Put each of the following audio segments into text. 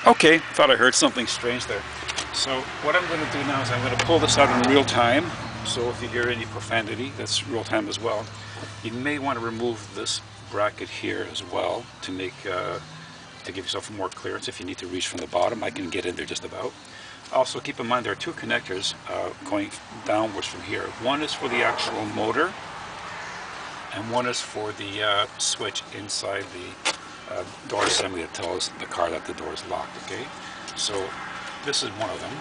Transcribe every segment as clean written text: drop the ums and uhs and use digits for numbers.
Okay, thought I heard something strange there. So what I'm going to do now is I'm going to pull this out in real time. So if you hear any profanity, that's real time as well. You may want to remove this bracket here as well to make to give yourself more clearance. If you need to reach from the bottom, I can get in there just about. Also keep in mind there are two connectors going downwards from here. One is for the actual motor, and one is for the switch inside the door assembly that tells the car that the door is locked. Okay, so this is one of them,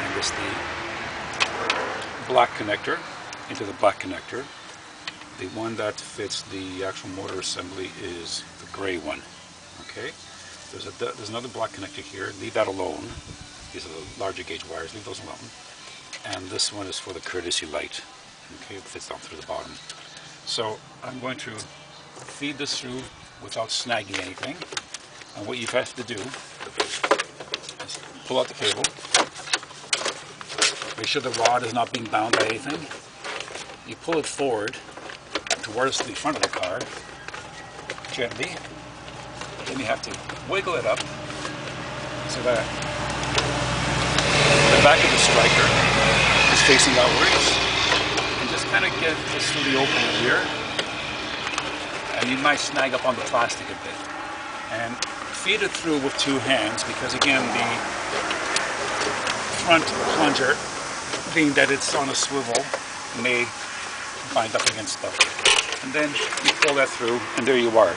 and it's the black connector into the black connector. The one that fits the actual motor assembly is the gray one. Okay, there's another black connector here. Leave that alone. These are the larger gauge wires. Leave those alone. And this one is for the courtesy light. Okay, it fits down through the bottom. So I'm going to feed this through without snagging anything. And what you have to do is pull out the cable. Make sure the rod is not being bound by anything. You pull it forward towards the front of the car, gently. Then you have to wiggle it up so that the back of the striker is facing outwards. And just kind of get this through the opening here. And you might snag up on the plastic a bit. And feed it through with two hands because again the front plunger, being that it's on a swivel, may bind up against stuff. And then you pull that through and there you are.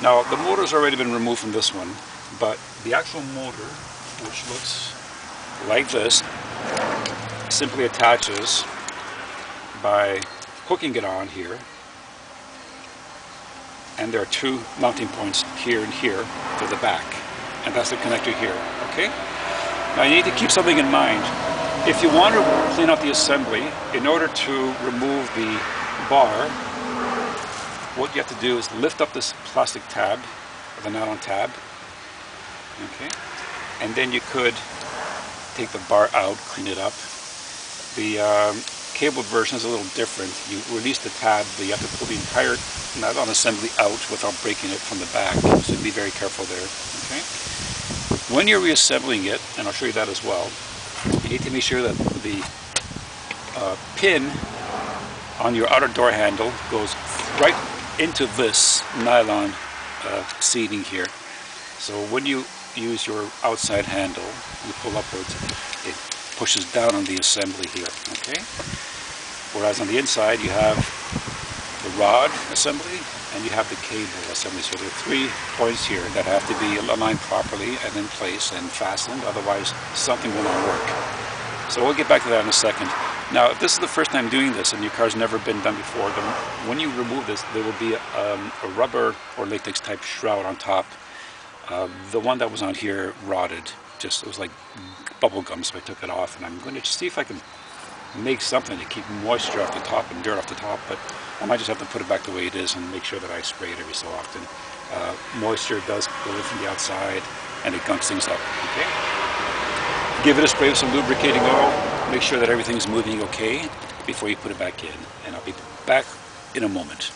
Now the motor's already been removed from this one, but the actual motor, which looks like this, simply attaches by hooking it on here, and there are two mounting points here and here to the back, and that's the connector here. Okay, now you need to keep something in mind. If you want to clean out the assembly, in order to remove the bar, what you have to do is lift up this plastic tab, the nylon tab, okay, and then you could take the bar out, clean it up. The cable version is a little different. You release the tab, but you have to pull the entire nylon assembly out without breaking it from the back, so be very careful there. Okay. When you're reassembling it, and I'll show you that as well, you need to make sure that the pin on your outer door handle goes right into this nylon seating here. So when you use your outside handle, you pull upwards, it pushes down on the assembly here, okay? Whereas on the inside you have the rod assembly and you have the cable assembly. So there are 3 points here that have to be aligned properly and in place and fastened, otherwise something will not work. So we'll get back to that in a second. Now, if this is the first time doing this and your car's never been done before, then when you remove this, there will be a rubber or latex type shroud on top. The one that was on here rotted. It was like bubble gum, so I took it off, and I'm going to see if I can make something to keep moisture off the top and dirt off the top, but I might just have to put it back the way it is and make sure that I spray it every so often. Moisture does go in from the outside and it gunks things up. Okay? Give it a spray with some lubricating oil, make sure that everything's moving okay before you put it back in, and I'll be back in a moment.